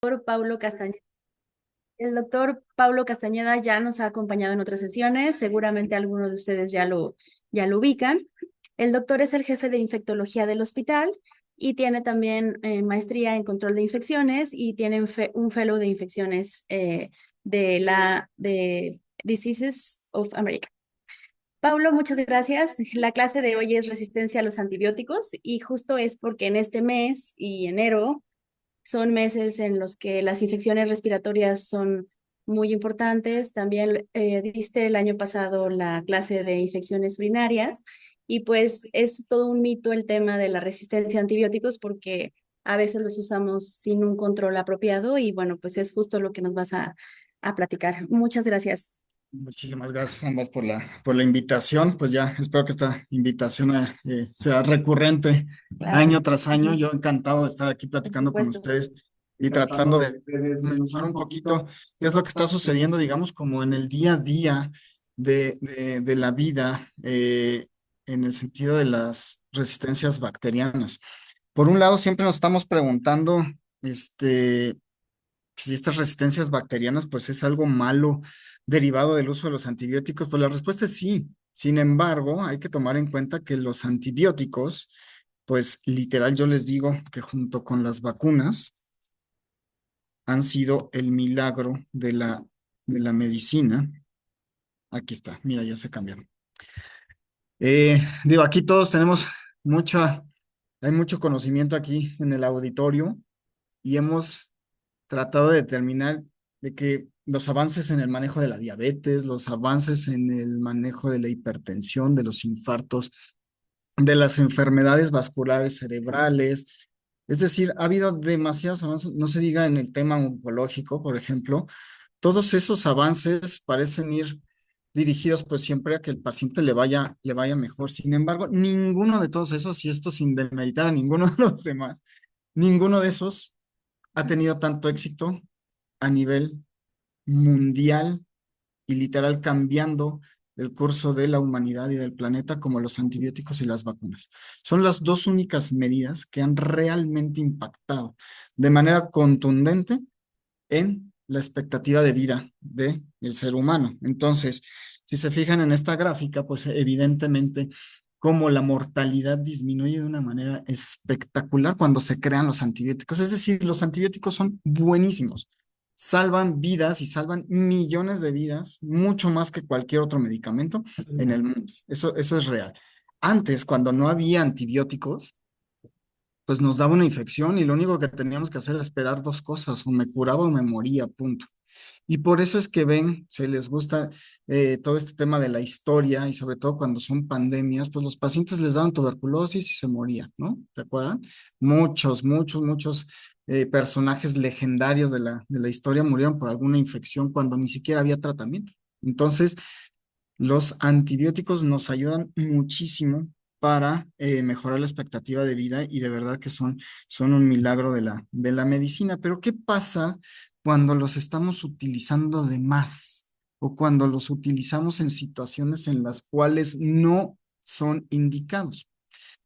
Paulo Castañeda. El doctor Paulo Castañeda ya nos ha acompañado en otras sesiones, seguramente algunos de ustedes ya lo ubican. El doctor es el jefe de infectología del hospital y tiene también maestría en control de infecciones y tiene un fellow de infecciones de Diseases of America. Paulo, muchas gracias. La clase de hoy es resistencia a los antibióticos y justo es porque en este mes y enero son meses en los que las infecciones respiratorias son muy importantes. También diste el año pasado la clase de infecciones urinarias y pues es todo un mito el tema de la resistencia a antibióticos porque a veces los usamos sin un control apropiado y bueno, pues es justo lo que nos vas a platicar. Muchas gracias. Muchísimas gracias ambas por la invitación. Pues ya espero que esta invitación sea recurrente Claro, año tras año. Yo encantado de estar aquí por platicando con supuesto. ustedes y tratando de desmenuzar un poquito qué es lo que está sucediendo, digamos, como en el día a día de la vida en el sentido de las resistencias bacterianas. Por un lado, siempre nos estamos preguntando, este, si estas resistencias bacterianas pues es algo malo derivado del uso de los antibióticos, pues la respuesta es sí. Sin embargo, hay que tomar en cuenta que los antibióticos, pues literal yo les digo que junto con las vacunas han sido el milagro de la medicina. Aquí está, mira, ya se cambiaron. Digo, aquí todos tenemos hay mucho conocimiento aquí en el auditorio y hemos tratado de determinar de que los avances en el manejo de la diabetes, los avances en el manejo de la hipertensión, de los infartos, de las enfermedades vasculares cerebrales, es decir, ha habido demasiados avances, no se diga en el tema oncológico, por ejemplo, todos esos avances parecen ir dirigidos pues siempre a que el paciente le vaya mejor. Sin embargo, ninguno de todos esos, y esto sin demeritar a ninguno de los demás, ninguno de esos ha tenido tanto éxito a nivel mundial y literal cambiando el curso de la humanidad y del planeta como los antibióticos y las vacunas. Son las dos únicas medidas que han realmente impactado de manera contundente en la expectativa de vida del ser humano. Entonces, si se fijan en esta gráfica, pues evidentemente cómo la mortalidad disminuye de una manera espectacular cuando se crean los antibióticos. Es decir, los antibióticos son buenísimos, salvan vidas y salvan millones de vidas, mucho más que cualquier otro medicamento en el mundo. Eso es real. Antes, cuando no había antibióticos, pues nos daba una infección y lo único que teníamos que hacer era esperar dos cosas, o me curaba o me moría, punto. Y por eso es que ven, se les gusta todo este tema de la historia y sobre todo cuando son pandemias, pues los pacientes les daban tuberculosis y se morían, ¿no? ¿Te acuerdan? Muchos personajes legendarios de la historia murieron por alguna infección cuando ni siquiera había tratamiento. Entonces, los antibióticos nos ayudan muchísimo para mejorar la expectativa de vida y de verdad que son un milagro de la medicina. Pero ¿qué pasa cuando los estamos utilizando de más o cuando los utilizamos en situaciones en las cuales no son indicados?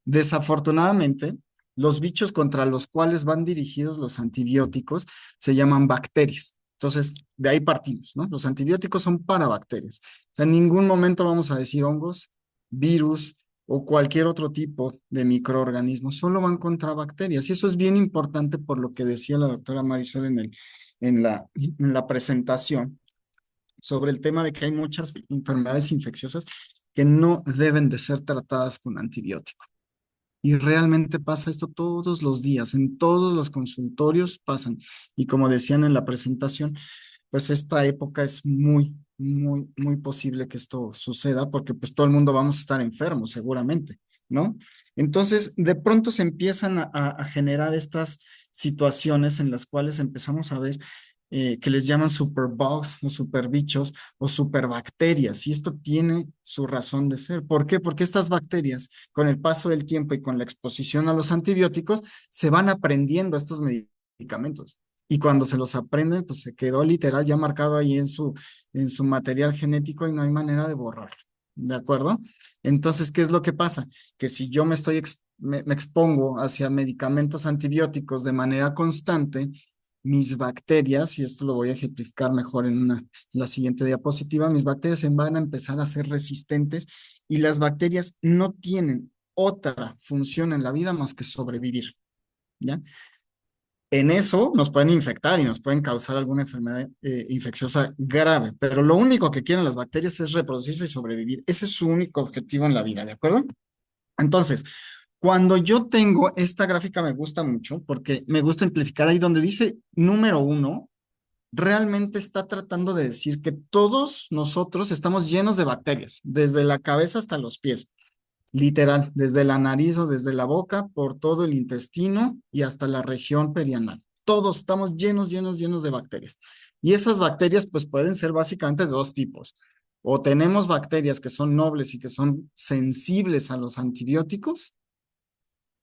Desafortunadamente, los bichos contra los cuales van dirigidos los antibióticos se llaman bacterias. Entonces, de ahí partimos, ¿no? Los antibióticos son para bacterias. O sea, en ningún momento vamos a decir hongos, virus o cualquier otro tipo de microorganismo, solo van contra bacterias. Y eso es bien importante por lo que decía la doctora Marisol en la presentación sobre el tema de que hay muchas enfermedades infecciosas que no deben de ser tratadas con antibióticos. Y realmente pasa esto todos los días, en todos los consultorios pasan. Y como decían en la presentación, pues esta época es muy posible que esto suceda porque pues todo el mundo vamos a estar enfermos seguramente, ¿no? Entonces, de pronto se empiezan a generar estas situaciones en las cuales empezamos a ver que les llaman superbugs o superbichos o superbacterias. Y esto tiene su razón de ser. ¿Por qué? Porque estas bacterias, con el paso del tiempo y con la exposición a los antibióticos, se van aprendiendo estos medicamentos. Y cuando se los aprenden, pues se quedó literal ya marcado ahí en su material genético y no hay manera de borrarlo. ¿De acuerdo? Entonces, ¿qué es lo que pasa? Que si yo me expongo hacia medicamentos antibióticos de manera constante, mis bacterias, y esto lo voy a ejemplificar mejor en la siguiente diapositiva, mis bacterias se van a empezar a ser resistentes y las bacterias no tienen otra función en la vida más que sobrevivir, ¿ya? En eso nos pueden infectar y nos pueden causar alguna enfermedad infecciosa grave, pero lo único que quieren las bacterias es reproducirse y sobrevivir. Ese es su único objetivo en la vida, ¿de acuerdo? Entonces, cuando yo tengo esta gráfica me gusta mucho porque me gusta amplificar ahí donde dice número 1, realmente está tratando de decir que todos nosotros estamos llenos de bacterias, desde la cabeza hasta los pies. Literal, desde la nariz o desde la boca, por todo el intestino y hasta la región perianal. Todos estamos llenos, llenos, llenos de bacterias. Y esas bacterias pues pueden ser básicamente de dos tipos. O tenemos bacterias que son nobles y que son sensibles a los antibióticos,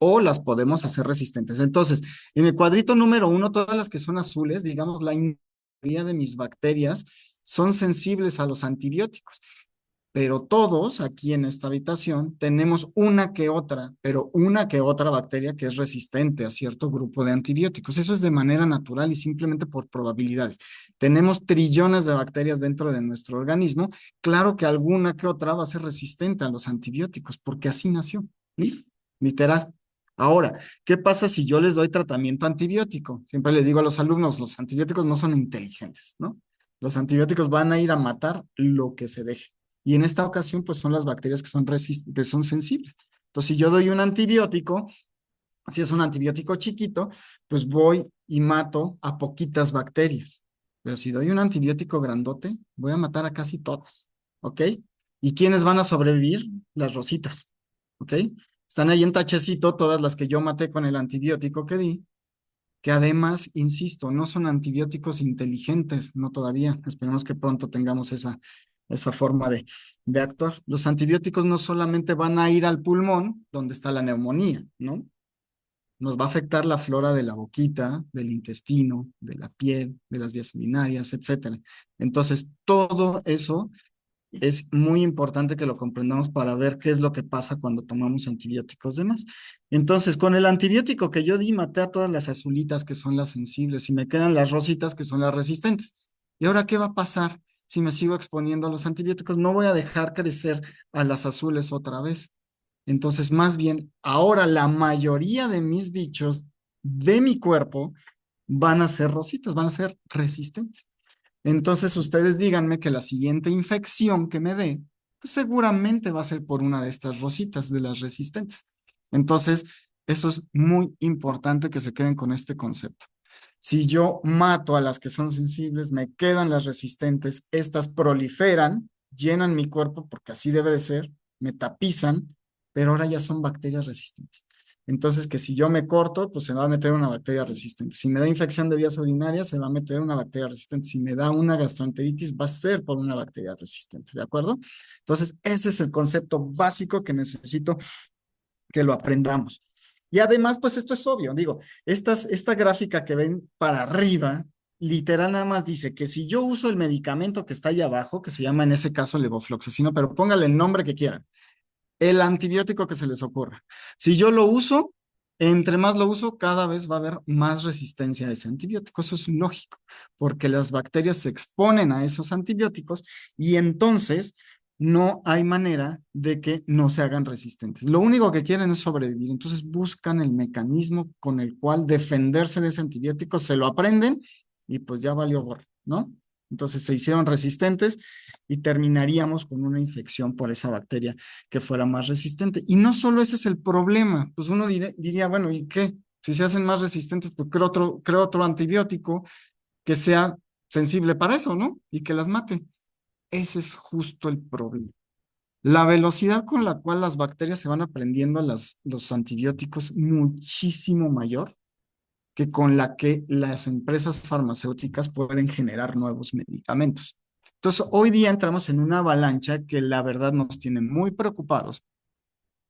o las podemos hacer resistentes. Entonces, en el cuadrito número 1, todas las que son azules, digamos, la mayoría de mis bacterias son sensibles a los antibióticos, pero todos aquí en esta habitación tenemos una que otra, pero una que otra bacteria que es resistente a cierto grupo de antibióticos. Eso es de manera natural y simplemente por probabilidades. Tenemos trillones de bacterias dentro de nuestro organismo. Claro que alguna que otra va a ser resistente a los antibióticos, porque así nació, ¿sí? Literal. Ahora, ¿qué pasa si yo les doy tratamiento antibiótico? Siempre les digo a los alumnos, los antibióticos no son inteligentes, ¿no? Los antibióticos van a ir a matar lo que se deje. Y en esta ocasión, pues son las bacterias que son sensibles. Entonces, si yo doy un antibiótico, si es un antibiótico chiquito, pues voy y mato a poquitas bacterias. Pero si doy un antibiótico grandote, voy a matar a casi todas, ¿ok? ¿Y quiénes van a sobrevivir? Las rositas, ¿ok? Están ahí en tachecito todas las que yo maté con el antibiótico que di, que además, insisto, no son antibióticos inteligentes, no todavía. Esperemos que pronto tengamos esa forma de actuar. Los antibióticos no solamente van a ir al pulmón, donde está la neumonía, ¿no? Nos va a afectar la flora de la boquita, del intestino, de la piel, de las vías urinarias, etcétera. Entonces, todo eso es muy importante que lo comprendamos para ver qué es lo que pasa cuando tomamos antibióticos demás. Entonces, con el antibiótico que yo di, maté a todas las azulitas que son las sensibles y me quedan las rositas que son las resistentes. ¿Y ahora qué va a pasar si me sigo exponiendo a los antibióticos? No voy a dejar crecer a las azules otra vez. Entonces, más bien, ahora la mayoría de mis bichos de mi cuerpo van a ser rositas, van a ser resistentes. Entonces ustedes díganme que la siguiente infección que me dé, pues seguramente va a ser por una de estas rositas, de las resistentes. Entonces, eso es muy importante que se queden con este concepto. Si yo mato a las que son sensibles, me quedan las resistentes, estas proliferan, llenan mi cuerpo porque así debe de ser, me tapizan, pero ahora ya son bacterias resistentes. Entonces, que si yo me corto, pues se va a meter una bacteria resistente. Si me da infección de vías urinarias, se va a meter una bacteria resistente. Si me da una gastroenteritis, va a ser por una bacteria resistente, ¿de acuerdo? Entonces, ese es el concepto básico que necesito que lo aprendamos. Y además, pues esto es obvio, digo, esta gráfica que ven para arriba, literal nada más dice que si yo uso el medicamento que está ahí abajo, que se llama en ese caso levofloxacino, pero póngale el nombre que quieran, el antibiótico que se les ocurra. Si yo lo uso, entre más lo uso, cada vez va a haber más resistencia a ese antibiótico. Eso es lógico, porque las bacterias se exponen a esos antibióticos y entonces no hay manera de que no se hagan resistentes. Lo único que quieren es sobrevivir. Entonces buscan el mecanismo con el cual defenderse de ese antibiótico, se lo aprenden y pues ya valió gorro, ¿no? Entonces se hicieron resistentes y terminaríamos con una infección por esa bacteria que fuera más resistente. Y no solo ese es el problema, pues uno diría, bueno, ¿y qué? Si se hacen más resistentes, pues creo otro antibiótico que sea sensible para eso, ¿no? Y que las mate. Ese es justo el problema. La velocidad con la cual las bacterias se van aprendiendo a los antibióticos es muchísimo mayor que con la que las empresas farmacéuticas pueden generar nuevos medicamentos. Entonces, hoy día entramos en una avalancha que la verdad nos tiene muy preocupados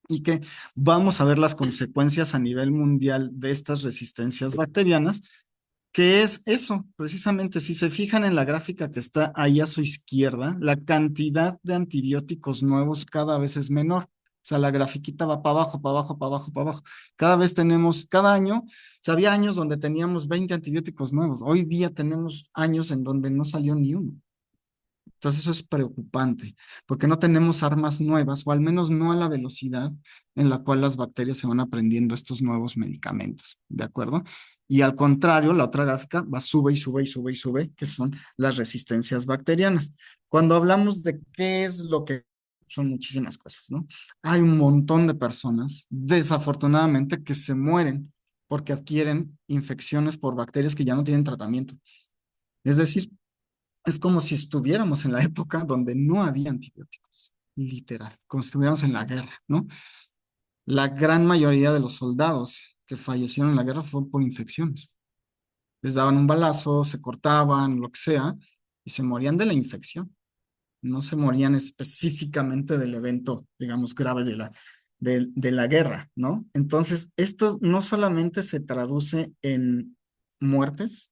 y que vamos a ver las consecuencias a nivel mundial de estas resistencias bacterianas, que es eso, precisamente, si se fijan en la gráfica que está ahí a su izquierda, la cantidad de antibióticos nuevos cada vez es menor. O sea, la grafiquita va para abajo, para abajo, para abajo, para abajo. Cada vez tenemos, cada año, o sea, había años donde teníamos 20 antibióticos nuevos. Hoy día tenemos años en donde no salió ni uno. Entonces eso es preocupante, porque no tenemos armas nuevas, o al menos no a la velocidad en la cual las bacterias se van aprendiendo estos nuevos medicamentos, ¿de acuerdo? Y al contrario, la otra gráfica va sube y sube y sube y sube, que son las resistencias bacterianas. Cuando hablamos de qué es lo que son muchísimas cosas, ¿no? Hay un montón de personas, desafortunadamente, que se mueren porque adquieren infecciones por bacterias que ya no tienen tratamiento. Es decir, es como si estuviéramos en la época donde no había antibióticos, literal, como si estuviéramos en la guerra, ¿no? La gran mayoría de los soldados que fallecieron en la guerra fue por infecciones. Les daban un balazo, se cortaban, lo que sea, y se morían de la infección. No se morían específicamente del evento, digamos, grave de la guerra, ¿no? Entonces, esto no solamente se traduce en muertes,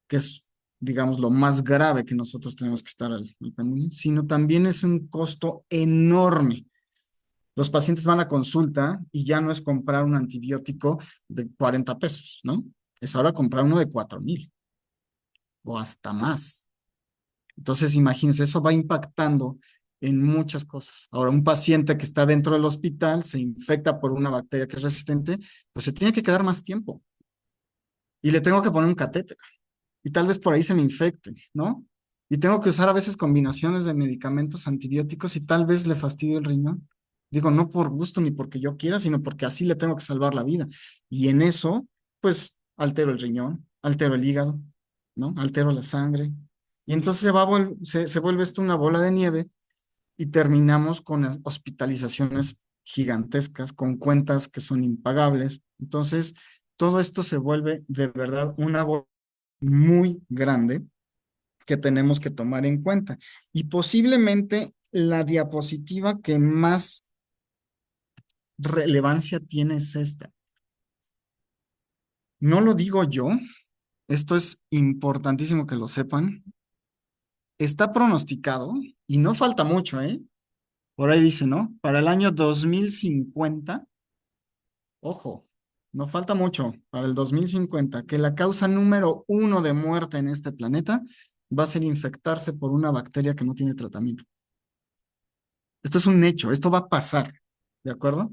que es, digamos, lo más grave que nosotros tenemos que estar al pendiente, sino también es un costo enorme. Los pacientes van a consulta y ya no es comprar un antibiótico de 40 pesos, ¿no? Es ahora comprar uno de 4,000 o hasta más. Entonces, imagínense, eso va impactando en muchas cosas. Ahora, un paciente que está dentro del hospital se infecta por una bacteria que es resistente, pues se tiene que quedar más tiempo y le tengo que poner un catéter y tal vez por ahí se me infecte, ¿no? Y tengo que usar a veces combinaciones de medicamentos antibióticos y tal vez le fastidie el riñón. Digo, no por gusto ni porque yo quiera, sino porque así le tengo que salvar la vida. Y en eso, pues, altero el riñón, altero el hígado, ¿no? Altero la sangre. Y entonces se vuelve esto una bola de nieve y terminamos con hospitalizaciones gigantescas, con cuentas que son impagables. Entonces, todo esto se vuelve de verdad una bola muy grande que tenemos que tomar en cuenta. Y posiblemente la diapositiva que más relevancia tiene es esta. No lo digo yo, esto es importantísimo que lo sepan. Está pronosticado, y no falta mucho, ¿eh? Por ahí dice, ¿no? Para el año 2050, ojo, no falta mucho, para el 2050, que la causa número uno de muerte en este planeta va a ser infectarse por una bacteria que no tiene tratamiento. Esto es un hecho, esto va a pasar, ¿de acuerdo?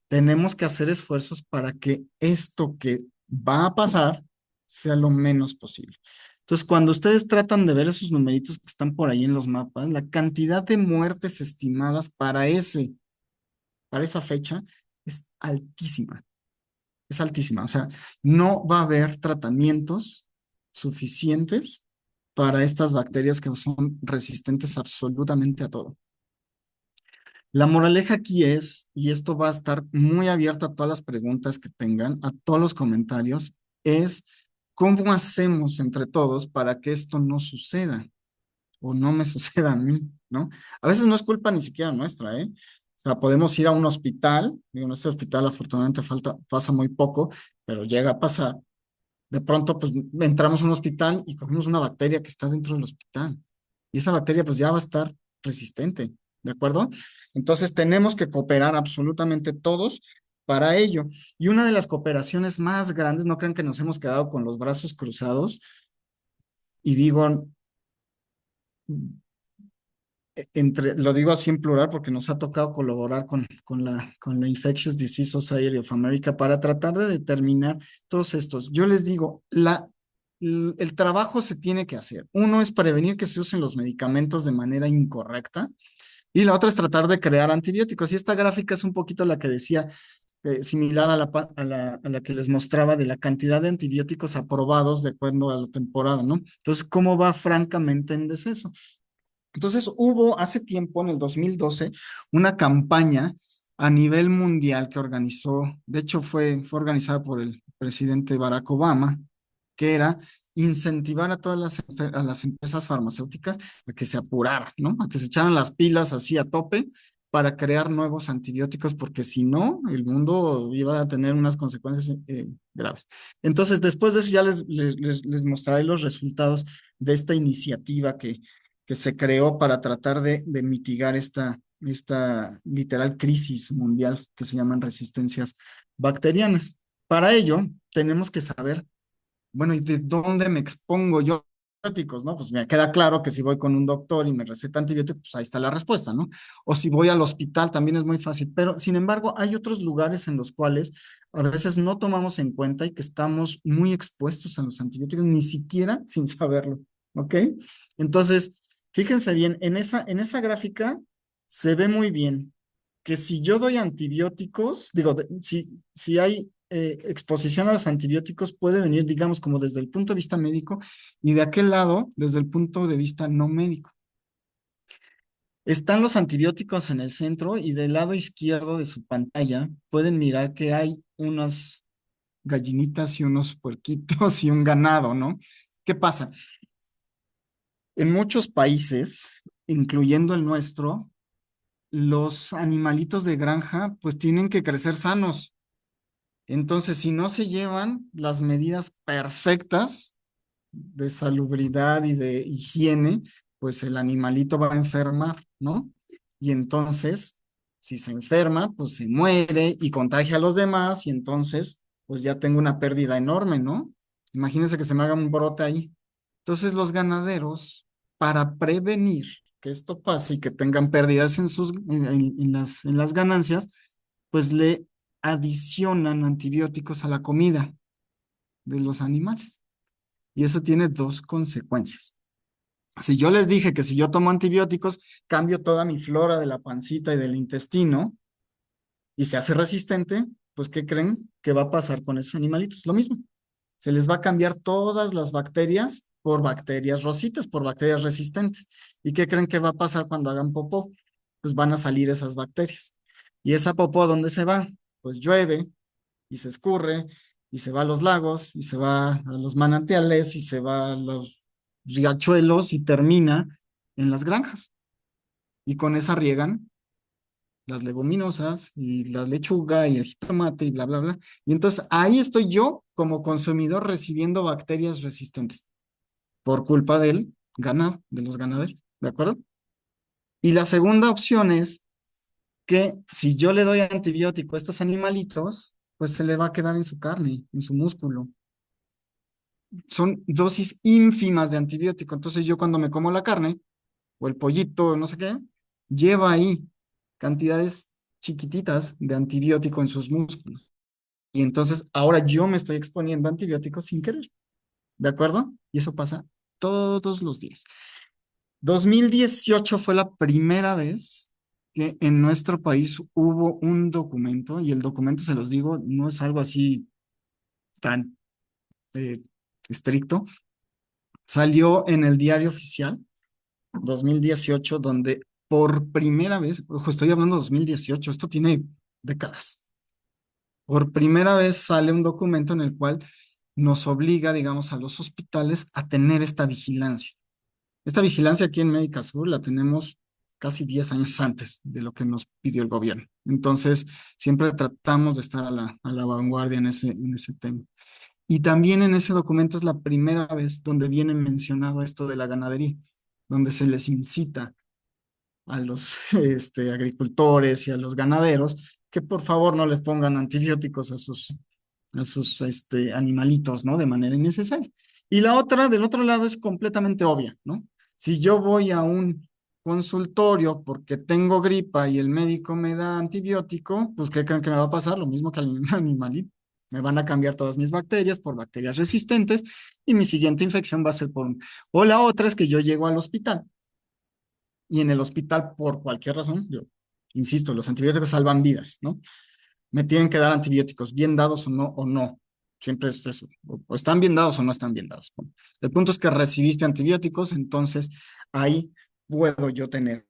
Tenemos que hacer esfuerzos para que esto que va a pasar sea lo menos posible. Entonces, cuando ustedes tratan de ver esos numeritos que están por ahí en los mapas, la cantidad de muertes estimadas para esa fecha es altísima, es altísima. O sea, no va a haber tratamientos suficientes para estas bacterias que son resistentes absolutamente a todo. La moraleja aquí es, y esto va a estar muy abierto a todas las preguntas que tengan, a todos los comentarios, es cómo hacemos entre todos para que esto no suceda o no me suceda a mí, ¿no? A veces no es culpa ni siquiera nuestra, ¿eh? O sea, podemos ir a un hospital, digo, nuestro hospital afortunadamente pasa muy poco, pero llega a pasar. De pronto, pues entramos a un hospital y cogemos una bacteria que está dentro del hospital. Y esa bacteria, pues ya va a estar resistente, ¿de acuerdo? Entonces, tenemos que cooperar absolutamente todos para ello. Y una de las cooperaciones más grandes, no crean que nos hemos quedado con los brazos cruzados, y digo, lo digo así en plural porque nos ha tocado colaborar con la Infectious Disease Society of America para tratar de determinar todos estos. Yo les digo, el trabajo se tiene que hacer. Uno es prevenir que se usen los medicamentos de manera incorrecta y la otra es tratar de crear antibióticos. Y esta gráfica es un poquito la que decía, similar a la que les mostraba de la cantidad de antibióticos aprobados de acuerdo a la temporada, ¿no? Entonces, ¿cómo va francamente en deceso? Entonces hubo hace tiempo, en el 2012, una campaña a nivel mundial que organizó, de hecho fue organizada por el presidente Barack Obama, que era incentivar a todas las empresas farmacéuticas a que se apuraran, ¿no? A que se echaran las pilas así a tope para crear nuevos antibióticos, porque si no, el mundo iba a tener unas consecuencias graves. Entonces, después de eso ya les mostraré los resultados de esta iniciativa que se creó para tratar de mitigar esta literal crisis mundial que se llaman resistencias bacterianas. Para ello, tenemos que saber, bueno, ¿y de dónde me expongo yo a antibióticos, no? Pues me queda claro que si voy con un doctor y me receta antibióticos, pues ahí está la respuesta, ¿no? O si voy al hospital también es muy fácil, pero sin embargo hay otros lugares en los cuales a veces no tomamos en cuenta y que estamos muy expuestos a los antibióticos, ni siquiera sin saberlo, ¿ok? Entonces, fíjense bien, en esa gráfica se ve muy bien que si yo doy antibióticos, digo, si hay exposición a los antibióticos, puede venir, digamos, como desde el punto de vista médico y de aquel lado, desde el punto de vista no médico. Están los antibióticos en el centro y del lado izquierdo de su pantalla pueden mirar que hay unas gallinitas y unos puerquitos y un ganado, ¿no? ¿Qué pasa? En muchos países, incluyendo el nuestro, los animalitos de granja pues tienen que crecer sanos. Entonces, si no se llevan las medidas perfectas de salubridad y de higiene, pues el animalito va a enfermar, ¿no? Y entonces, si se enferma, pues se muere y contagia a los demás y entonces, pues ya tengo una pérdida enorme, ¿no? Imagínense que se me haga un brote ahí. Entonces, los ganaderos, para prevenir que esto pase y que tengan pérdidas en las ganancias, pues le adicionan antibióticos a la comida de los animales. Y eso tiene dos consecuencias. Si yo les dije que si yo tomo antibióticos, cambio toda mi flora de la pancita y del intestino y se hace resistente, pues ¿qué creen que va a pasar con esos animalitos? Lo mismo. Se les va a cambiar todas las bacterias por bacterias rositas, por bacterias resistentes. ¿Y qué creen que va a pasar cuando hagan popó? Pues van a salir esas bacterias. ¿Y esa popó dónde se va? Pues llueve y se escurre y se va a los lagos y se va a los manantiales y se va a los riachuelos y termina en las granjas. Y con esa riegan las leguminosas y la lechuga y el jitomate y bla, bla, bla. Y entonces ahí estoy yo como consumidor recibiendo bacterias resistentes por culpa del ganado, de los ganaderos, ¿de acuerdo? Y la segunda opción es que si yo le doy antibiótico a estos animalitos, pues se le va a quedar en su carne, en su músculo. Son dosis ínfimas de antibiótico. Entonces yo cuando me como la carne o el pollito, no sé qué, lleva ahí cantidades chiquititas de antibiótico en sus músculos. Y entonces ahora yo me estoy exponiendo a antibióticos sin querer. ¿De acuerdo? Y eso pasa todos los días. 2018 fue la primera vez que en nuestro país hubo un documento, y el documento, se los digo, no es algo así tan eh, estricto. Salió en el Diario Oficial 2018, donde por primera vez, ojo, estoy hablando de 2018, esto tiene décadas. Por primera vez sale un documento en el cual nos obliga, digamos, a los hospitales a tener esta vigilancia. Esta vigilancia aquí en Médica Sur la tenemos casi 10 años antes de lo que nos pidió el gobierno. Entonces, siempre tratamos de estar a la vanguardia en ese tema. Y también en ese documento es la primera vez donde viene mencionado esto de la ganadería, donde se les incita a los agricultores y a los ganaderos que por favor no les pongan antibióticos a sus animalitos, ¿no? De manera innecesaria. Y la otra, del otro lado, es completamente obvia, ¿no? Si yo voy a un consultorio porque tengo gripa y el médico me da antibiótico, pues ¿qué creen que me va a pasar? Lo mismo que al animalito. Me van a cambiar todas mis bacterias por bacterias resistentes y mi siguiente infección va a ser por... O la otra es que yo llego al hospital y en el hospital, por cualquier razón, yo insisto, los antibióticos salvan vidas, ¿no? Me tienen que dar antibióticos, bien dados o no. Siempre es eso, o están bien dados o no están bien dados. El punto es que recibiste antibióticos, entonces ahí puedo yo tener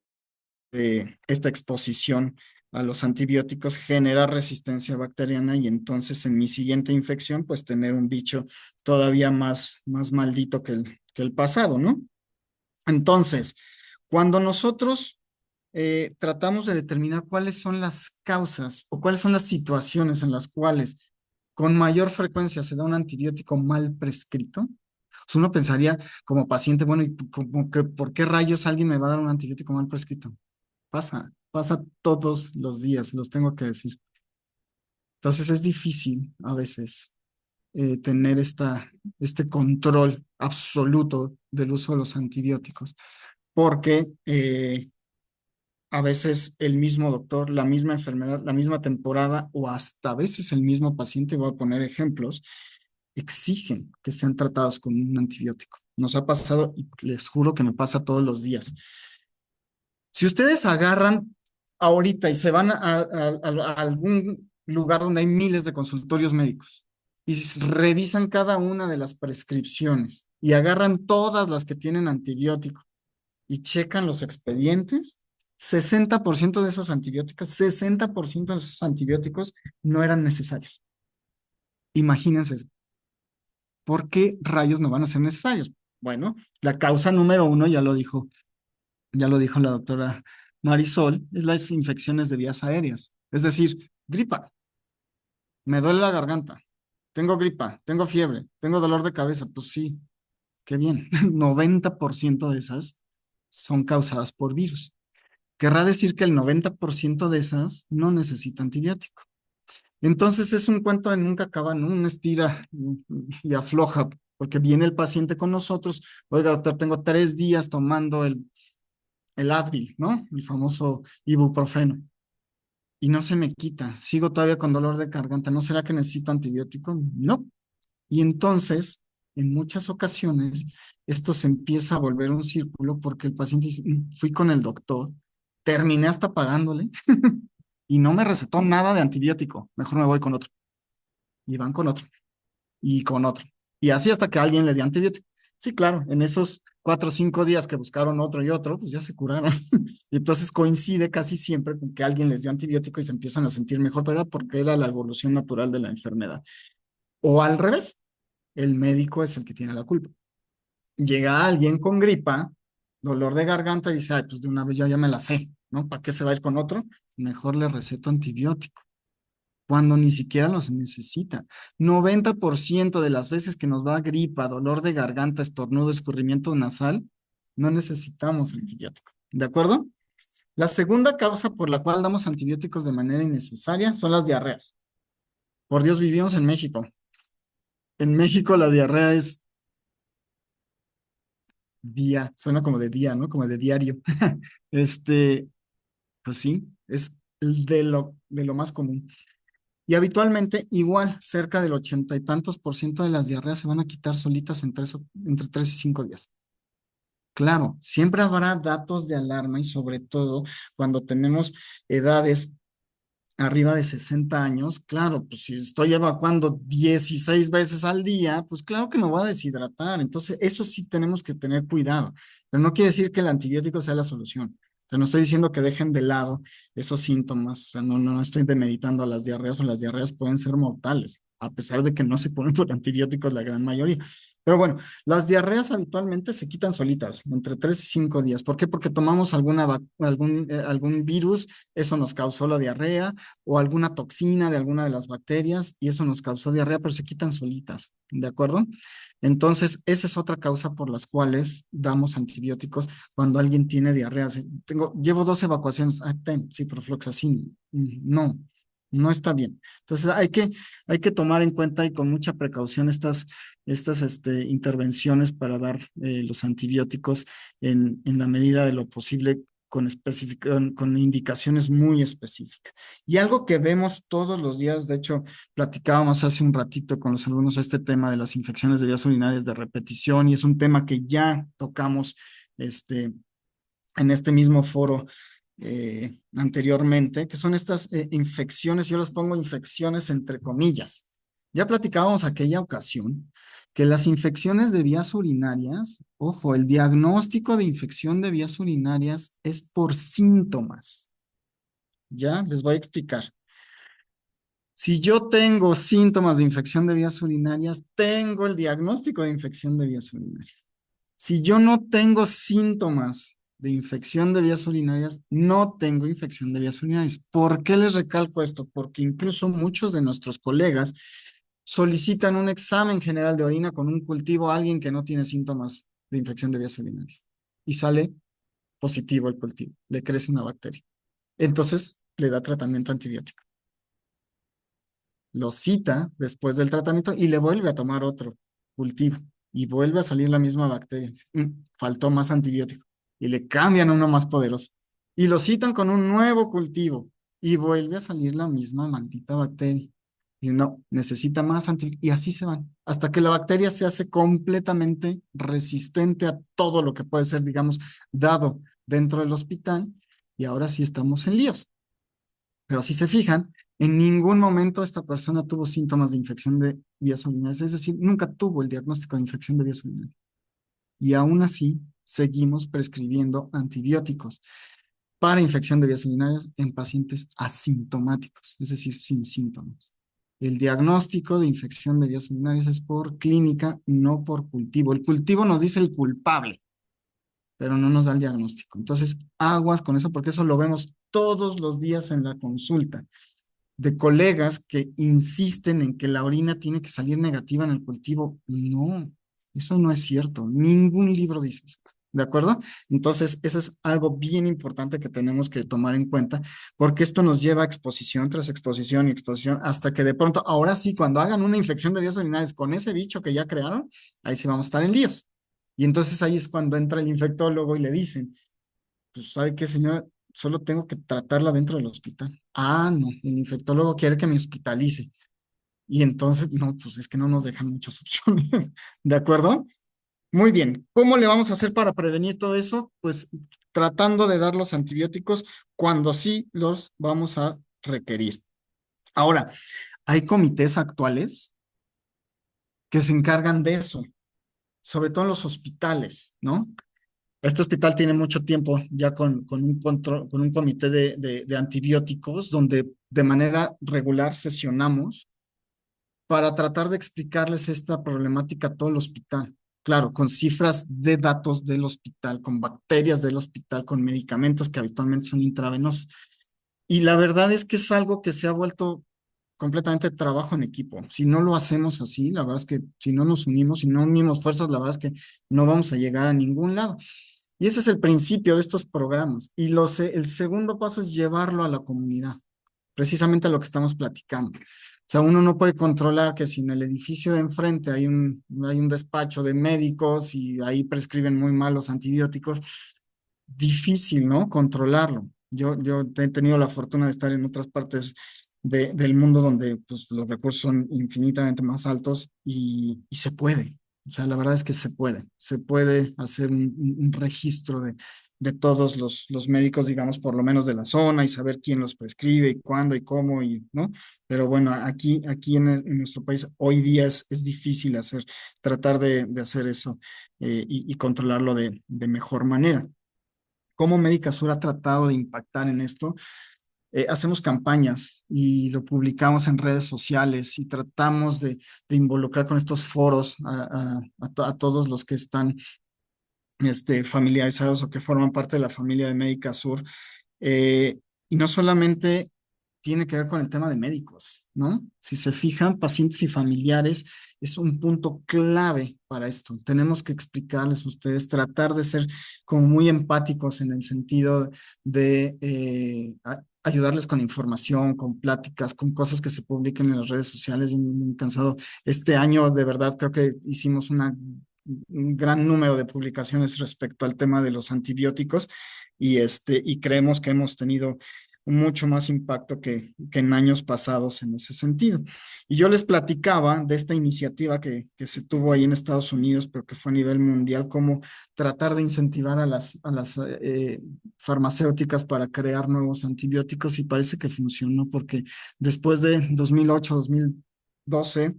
esta exposición a los antibióticos, generar resistencia bacteriana y entonces en mi siguiente infección, pues tener un bicho todavía más maldito que el pasado, ¿no? Entonces, cuando nosotros tratamos de determinar cuáles son las causas o cuáles son las situaciones en las cuales con mayor frecuencia se da un antibiótico mal prescrito, pues uno pensaría como paciente, bueno, ¿y como que por qué rayos alguien me va a dar un antibiótico mal prescrito? pasa todos los días, los tengo que decir. Entonces es difícil a veces tener este control absoluto del uso de los antibióticos, porque a veces el mismo doctor, la misma enfermedad, la misma temporada o hasta a veces el mismo paciente, voy a poner ejemplos, exigen que sean tratados con un antibiótico. Nos ha pasado y les juro que me pasa todos los días. Si ustedes agarran ahorita y se van a algún lugar donde hay miles de consultorios médicos y revisan cada una de las prescripciones y agarran todas las que tienen antibiótico y checan los expedientes, 60% de esos antibióticos, 60% de esos antibióticos no eran necesarios. Imagínense, ¿por qué rayos no van a ser necesarios? Bueno, la causa número uno, ya lo dijo la doctora Marisol, es las infecciones de vías aéreas. Es decir, gripa, me duele la garganta, tengo gripa, tengo fiebre, tengo dolor de cabeza. Pues sí, qué bien. 90% de esas son causadas por virus. Querrá decir que el 90% de esas no necesita antibiótico. Entonces es un cuento de nunca acabar, ¿no? Un estira y afloja, porque viene el paciente con nosotros. Oiga, doctor, tengo 3 días tomando el Advil, ¿no? El famoso ibuprofeno. Y no se me quita. Sigo todavía con dolor de garganta. ¿No será que necesito antibiótico? No. Y entonces, en muchas ocasiones, esto se empieza a volver un círculo porque el paciente dice, fui con el doctor, terminé hasta pagándole y no me recetó nada de antibiótico. Mejor me voy con otro. Y van con otro y con otro. Y así hasta que alguien le dio antibiótico. Sí, claro, en esos 4 o 5 días que buscaron otro y otro, pues ya se curaron. Y entonces coincide casi siempre con que alguien les dio antibiótico y se empiezan a sentir mejor, ¿verdad? Porque era la evolución natural de la enfermedad. O al revés, el médico es el que tiene la culpa. Llega alguien con gripa, dolor de garganta y dice, ay, pues de una vez yo ya me la sé, ¿no? ¿Para qué se va a ir con otro? Mejor le receto antibiótico cuando ni siquiera los necesita. 90% de las veces que nos va gripa, dolor de garganta, estornudo, escurrimiento nasal, no necesitamos antibiótico. ¿De acuerdo? La segunda causa por la cual damos antibióticos de manera innecesaria son las diarreas. Por Dios, vivimos en México. En México la diarrea es día, suena como de día, ¿no? Como de diario. Este, pues sí, es de lo más común. Y habitualmente, igual, cerca del 80 y tantos% de las diarreas se van a quitar solitas entre 3 y 5 días. Claro, siempre habrá datos de alarma y sobre todo cuando tenemos edades arriba de 60 años, claro, pues si estoy evacuando 16 veces al día, pues claro que me voy a deshidratar. Entonces, eso sí tenemos que tener cuidado, pero no quiere decir que el antibiótico sea la solución. O sea, no estoy diciendo que dejen de lado esos síntomas, o sea, no estoy demeritando a las diarreas, o las diarreas pueden ser mortales, a pesar de que no se ponen por antibióticos la gran mayoría. Pero bueno, las diarreas habitualmente se quitan solitas, entre 3 y 5 días. ¿Por qué? Porque tomamos algún virus, eso nos causó la diarrea, o alguna toxina de alguna de las bacterias y eso nos causó diarrea, pero se quitan solitas, ¿de acuerdo? Entonces, esa es otra causa por las cuales damos antibióticos cuando alguien tiene diarrea. Si llevo 2 evacuaciones, ciprofloxacin. No, no está bien. Entonces, hay que tomar en cuenta y con mucha precaución estas intervenciones para dar los antibióticos en la medida de lo posible con indicaciones muy específicas. Y algo que vemos todos los días, de hecho, platicábamos hace un ratito con los alumnos este tema de las infecciones de vías urinarias de repetición y es un tema que ya tocamos en este mismo foro anteriormente, que son estas infecciones, yo les pongo infecciones entre comillas. Ya platicábamos aquella ocasión que las infecciones de vías urinarias, ojo, el diagnóstico de infección de vías urinarias es por síntomas. Ya les voy a explicar. Si yo tengo síntomas de infección de vías urinarias, tengo el diagnóstico de infección de vías urinarias. Si yo no tengo síntomas de infección de vías urinarias, no tengo infección de vías urinarias. ¿Por qué les recalco esto? Porque incluso muchos de nuestros colegas solicitan un examen general de orina con un cultivo a alguien que no tiene síntomas de infección de vías urinarias y sale positivo el cultivo, le crece una bacteria. Entonces le da tratamiento antibiótico. Lo cita después del tratamiento y le vuelve a tomar otro cultivo y vuelve a salir la misma bacteria. Faltó más antibiótico y le cambian uno más poderoso y lo citan con un nuevo cultivo y vuelve a salir la misma maldita bacteria. Y no, necesita más antibiótico y así se van hasta que la bacteria se hace completamente resistente a todo lo que puede ser, digamos, dado dentro del hospital y ahora sí estamos en líos. Pero si se fijan, en ningún momento esta persona tuvo síntomas de infección de vías urinarias, es decir, nunca tuvo el diagnóstico de infección de vías urinarias. Y aún así, seguimos prescribiendo antibióticos para infección de vías urinarias en pacientes asintomáticos, es decir, sin síntomas. El diagnóstico de infección de vías urinarias es por clínica, no por cultivo. El cultivo nos dice el culpable, pero no nos da el diagnóstico. Entonces, aguas con eso, porque eso lo vemos todos los días en la consulta de colegas que insisten en que la orina tiene que salir negativa en el cultivo. No, eso no es cierto. Ningún libro dice eso. ¿De acuerdo? Entonces, eso es algo bien importante que tenemos que tomar en cuenta, porque esto nos lleva a exposición tras exposición y exposición, hasta que de pronto, ahora sí, cuando hagan una infección de vías urinarias con ese bicho que ya crearon, ahí sí vamos a estar en líos. Y entonces ahí es cuando entra el infectólogo y le dicen, pues, ¿sabe qué, señora? Solo tengo que tratarla dentro del hospital. Ah, no, el infectólogo quiere que me hospitalice. Y entonces, no, pues es que no nos dejan muchas opciones. ¿De acuerdo? Muy bien. ¿Cómo le vamos a hacer para prevenir todo eso? Pues tratando de dar los antibióticos cuando sí los vamos a requerir. Ahora, hay comités actuales que se encargan de eso, sobre todo en los hospitales, ¿no? Este hospital tiene mucho tiempo ya con un control, con un comité de antibióticos donde de manera regular sesionamos para tratar de explicarles esta problemática a todo el hospital. Claro, con cifras de datos del hospital, con bacterias del hospital, con medicamentos que habitualmente son intravenosos. Y la verdad es que es algo que se ha vuelto completamente trabajo en equipo. Si no lo hacemos así, la verdad es que si no nos unimos, si no unimos fuerzas, la verdad es que no vamos a llegar a ningún lado. Y ese es el principio de estos programas. Y el segundo paso es llevarlo a la comunidad, precisamente a lo que estamos platicando. O sea, uno no puede controlar que si en el edificio de enfrente hay un despacho de médicos y ahí prescriben muy mal los antibióticos, difícil, ¿no? Controlarlo. Yo he tenido la fortuna de estar en otras partes del mundo donde pues, los recursos son infinitamente más altos y se puede. O sea, la verdad es que se puede hacer un registro de todos los médicos, digamos, por lo menos de la zona y saber quién los prescribe y cuándo y cómo, y, ¿no? Pero bueno, aquí en nuestro país hoy día es difícil tratar de hacer eso y controlarlo de mejor manera. ¿Cómo Médica Sur ha tratado de impactar en esto? Hacemos campañas y lo publicamos en redes sociales y tratamos de involucrar con estos foros a todos los que están familiarizados o que forman parte de la familia de Médica Sur. Eh, y no solamente tiene que ver con el tema de médicos, ¿no? Si se fijan, pacientes y familiares es un punto clave para esto. Tenemos que explicarles a ustedes, tratar de ser como muy empáticos en el sentido de ayudarles con información, con pláticas, con cosas que se publiquen en las redes sociales. Yo me he cansado. Este año, de verdad, creo que hicimos un gran número de publicaciones respecto al tema de los antibióticos y creemos que hemos tenido mucho más impacto que en años pasados en ese sentido. Y yo les platicaba de esta iniciativa que se tuvo ahí en Estados Unidos, pero que fue a nivel mundial, como tratar de incentivar a las farmacéuticas para crear nuevos antibióticos y parece que funcionó porque después de 2008, 2012,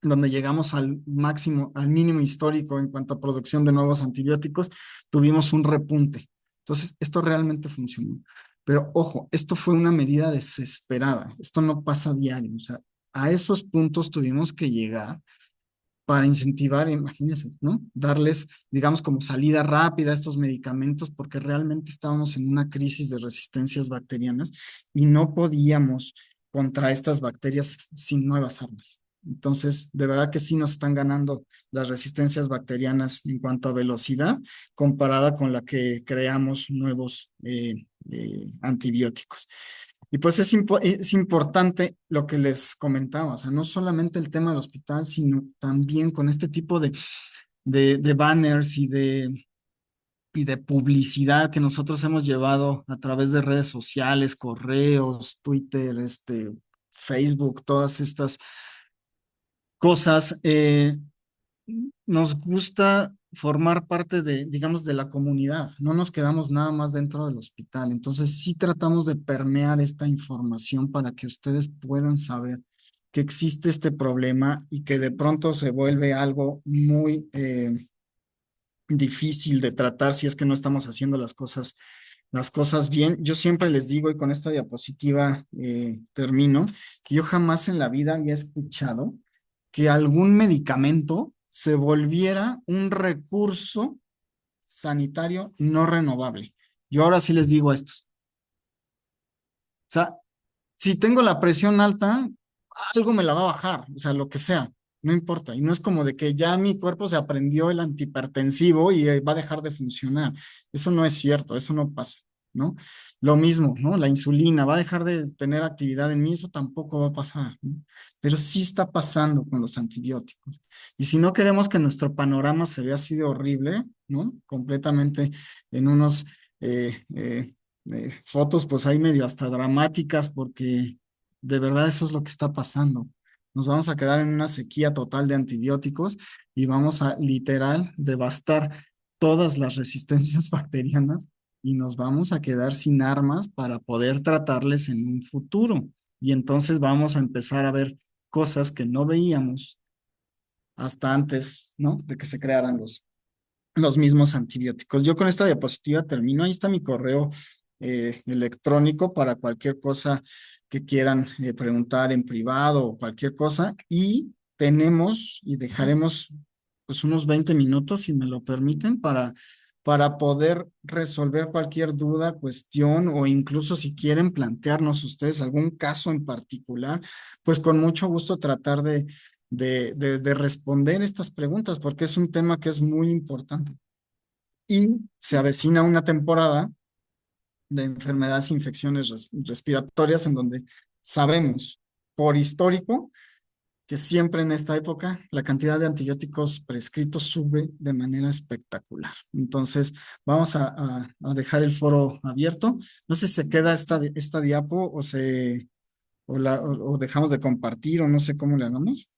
donde llegamos al máximo, al mínimo histórico en cuanto a producción de nuevos antibióticos, tuvimos un repunte. Entonces, esto realmente funcionó. Pero ojo, esto fue una medida desesperada. Esto no pasa a diario. O sea, a esos puntos tuvimos que llegar para incentivar, imagínense, ¿no? Darles, digamos, como salida rápida a estos medicamentos porque realmente estábamos en una crisis de resistencias bacterianas y no podíamos contra estas bacterias sin nuevas armas. Entonces, de verdad que sí nos están ganando las resistencias bacterianas en cuanto a velocidad comparada con la que creamos nuevos antibióticos. Y pues es importante lo que les comentaba, o sea, no solamente el tema del hospital, sino también con este tipo de banners y de publicidad que nosotros hemos llevado a través de redes sociales, correos, Twitter, Facebook, todas estas cosas. Nos gusta formar parte de, digamos, de la comunidad. No nos quedamos nada más dentro del hospital. Entonces, sí tratamos de permear esta información para que ustedes puedan saber que existe este problema y que de pronto se vuelve algo muy difícil de tratar si es que no estamos haciendo las cosas bien. Yo siempre les digo, y con esta diapositiva termino, que yo jamás en la vida había escuchado que algún medicamento se volviera un recurso sanitario no renovable. Yo ahora sí les digo esto. O sea, si tengo la presión alta, algo me la va a bajar, o sea, lo que sea, no importa. Y no es como de que ya mi cuerpo se aprendió el antihipertensivo y va a dejar de funcionar. Eso no es cierto, eso no pasa, ¿no? Lo mismo, ¿no? La insulina va a dejar de tener actividad en mí, eso tampoco va a pasar, ¿no? Pero sí está pasando con los antibióticos. Y si no queremos que nuestro panorama se vea así de horrible, ¿no? Completamente en unos fotos, pues ahí medio hasta dramáticas, porque de verdad eso es lo que está pasando. Nos vamos a quedar en una sequía total de antibióticos y vamos a literal devastar todas las resistencias bacterianas y nos vamos a quedar sin armas para poder tratarles en un futuro. Y entonces vamos a empezar a ver cosas que no veíamos hasta antes, ¿no? De que se crearan los mismos antibióticos. Yo con esta diapositiva termino. Ahí está mi correo electrónico para cualquier cosa que quieran preguntar en privado o cualquier cosa. Y tenemos y dejaremos pues unos 20 minutos, si me lo permiten, para poder resolver cualquier duda, cuestión o incluso si quieren plantearnos ustedes algún caso en particular, pues con mucho gusto tratar de responder estas preguntas, porque es un tema que es muy importante. Y se avecina una temporada de enfermedades e infecciones respiratorias en donde sabemos por histórico que siempre en esta época la cantidad de antibióticos prescritos sube de manera espectacular. Entonces, vamos a dejar el foro abierto. No sé si se queda esta diapo o dejamos de compartir o no sé cómo le hagamos.